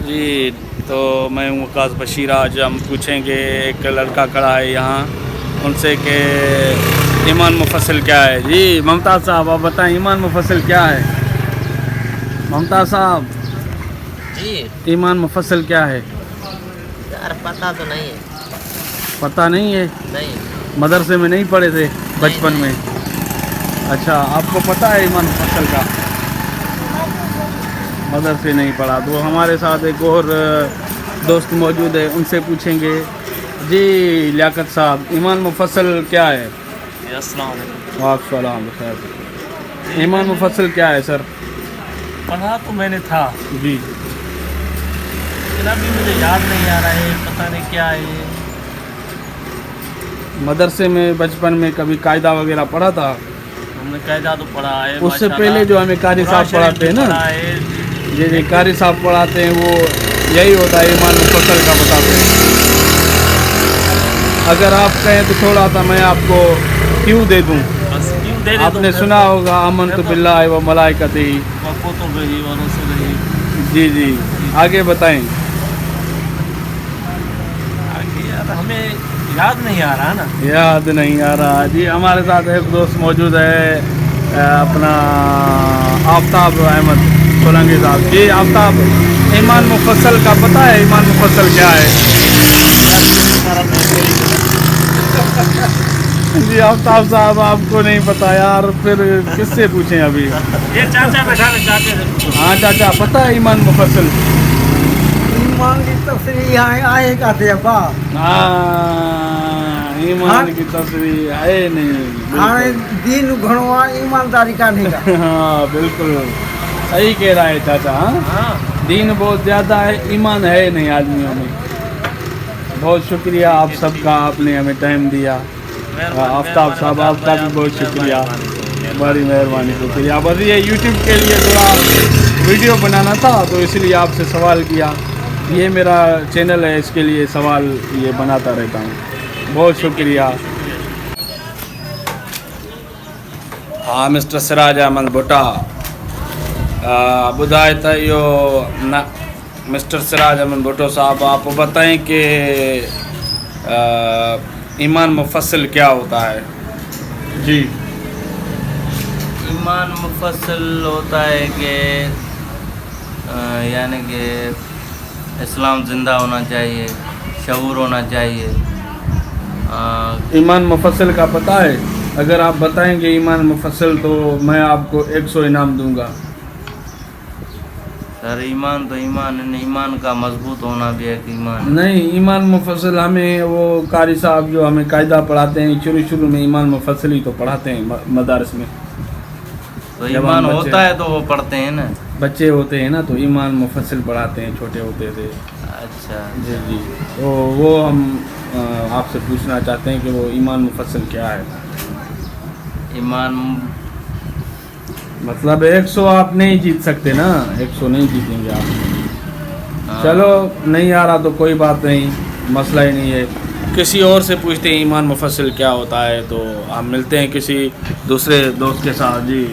جی تو میں ہوں وقاص بشیر. آج ہم پوچھیں گے ایک لڑکا کھڑا ہے یہاں ان سے کہ ایمان مفصل کیا ہے. جی ممتاز صاحب آپ بتائیں ایمان مفصل کیا ہے. ممتاز صاحب جی ایمان مفصل کیا ہے. یار پتہ تو نہیں ہے. پتہ نہیں ہے. نہیں مدرسے میں نہیں پڑھے تھے بچپن نہیں. میں. اچھا آپ کو پتہ ہے ایمان مفصل کا. مدرسے نہیں پڑھا. تو ہمارے ساتھ ایک اور دوست موجود ہے ان سے پوچھیں گے. جی لیاقت صاحب ایمان مفصل کیا ہے. السلام علیکم. وعلیکم السلام خیر. ایمان مفصل کیا ہے سر. پڑھا تو میں نے تھا جی لیکن ابھی مجھے یاد نہیں آ رہا ہے. پتہ نہیں کیا ہے. مدرسے میں بچپن میں کبھی قاعدہ وغیرہ پڑھا تھا. ہم نے قاعدہ تو پڑھا ہے. اس سے پہلے جو ہمیں قاری صاحب پڑھاتے ہیں نا جی قاری صاحب پڑھاتے ہیں وہ یہی ہوتا ہے ایمان مفصل کا بتاتے ہیں. اگر آپ کہیں تو تھوڑا سا میں آپ کو کیوں دے دوں. بس کیوں دے آپ نے سنا ہوگا آمنت باللہ و ملائکتہ. تو گئی اور سے گئی. جی جی آگے بتائیں. آگے یار ہمیں یاد نہیں آ رہا نا. یاد نہیں آ رہا. جی ہمارے ساتھ ایک دوست موجود ہے اپنا آفتاب احمد سولنگی صاحب. جی آفتاب ایمان مفصل کا پتہ ہے ایمان مفصل کیا ہے. جی آفتاب صاحب آپ کو نہیں پتہ یار پھر کس سے پوچھیں ابھی. یہ چاچا بیٹھا ہے چاچا. ہاں چاچا پتہ ہے ایمان مفصل. ایمان کی تفسیر آئے کہتے ابا. ہاں ایمان کی تصریح ہے نہیں. ہاں دین گھنو ایمانداری کا نہیں کا. ہاں بالکل صحیح کہہ رہا ہے چاچا. ہاں دین بہت زیادہ ہے ایمان ہے نہیں آدمیوں میں. بہت شکریہ آپ سب کا. آپ نے ہمیں ٹائم دیا. آفتاب صاحب آپ کا بھی بہت شکریہ. بڑی مہربانی شکریہ. بس یہ یوٹیوب کے لیے تھوڑا ویڈیو بنانا تھا تو اس لیے آپ سے سوال کیا. یہ میرا چینل ہے اس کے لیے سوال یہ بناتا رہتا ہوں. بہت شکریہ. ہاں مسٹر سراج احمد بھٹا بدھائے تھا یہ مسٹر سراج احمد بھٹو صاحب آپ بتائیں کہ ایمان مفصل کیا ہوتا ہے. جی ایمان مفصل ہوتا ہے کہ یعنی کہ اسلام زندہ ہونا چاہیے. شعور ہونا چاہیے. ایمان مفصل کا پتہ ہے. اگر آپ بتائیں گے ایمان مفصل تو میں آپ کو 100 انعام دوں گا. سر ایمان تو ایمان کا مضبوط ہونا بھی ایک ایمان. نہیں ایمان مفصل ہمیں وہ قاری صاحب جو ہمیں قاعدہ پڑھاتے ہیں شروع میں ایمان مفصل ہی تو پڑھاتے ہیں مدارس میں. تو ایمان ہوتا ہے تو وہ پڑھتے ہیں نا. بچے ہوتے ہیں نا تو ایمان مفصل پڑھاتے ہیں. چھوٹے ہوتے تھے. اچھا جی جی تو وہ ہم آپ سے پوچھنا چاہتے ہیں کہ وہ ایمان مفصل کیا ہے. ایمان مطلب 100 آپ نہیں جیت سکتے نا. 100 نہیں جیتیں گے آپ. چلو نہیں آ رہا تو کوئی بات نہیں. مسئلہ ہی نہیں ہے. کسی اور سے پوچھتے ہیں ایمان مفصل کیا ہوتا ہے. تو ہم ملتے ہیں کسی دوسرے دوست کے ساتھ. جی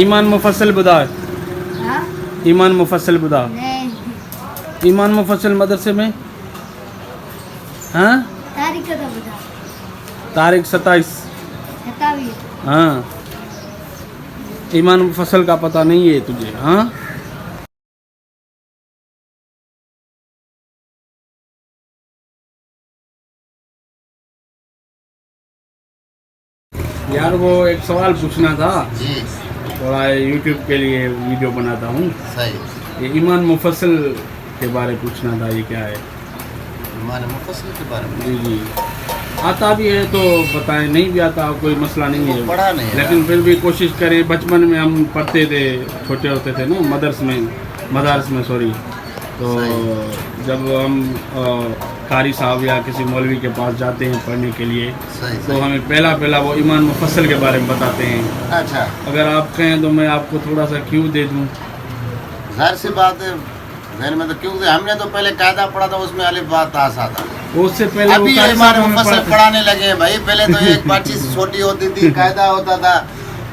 ایمان مفصل بدا. ایمان مفصل بدا. ایمان مفصل مدرسے میں ہاں تاریخ 27. ہاں ایمان مفصل کا پتہ نہیں ہے تجھے. ہاں یار وہ ایک سوال پوچھنا تھا. جی تھوڑا یوٹیوب کے لیے ویڈیو بناتا ہوں. صحیح. یہ ایمان مفصل کے بارے پوچھنا تھا. یہ کیا ہے. ایمان مفصل کے بارے میں جی جی آتا بھی ہے تو بتائیں. نہیں بھی آتا کوئی مسئلہ نہیں ہے. پڑھا نہیں ہے. لیکن پھر بھی کوشش کریں. بچپن میں ہم پڑھتے تھے چھوٹے ہوتے تھے نا مدارس میں سوری. تو جب ہم قاری صاحب یا کسی مولوی کے پاس جاتے ہیں پڑھنے کے لیے تو ہمیں پہلا وہ ایمان مفصل کے بارے میں بتاتے ہیں. اچھا اگر آپ کہیں تو میں آپ کو تھوڑا سا کیوں دے دوں. ظاہر سی بات ہے ذہن میں تو کیوں دے. ہم نے تو پہلے قاعدہ پڑھا تھا اس میں الف با تا سا تھا. اس سے پہلے ابھی ایمان مفصل پڑھانے لگے بھائی. پہلے تو ایک بات چیز چھوٹی ہوتی تھی قاعدہ ہوتا تھا.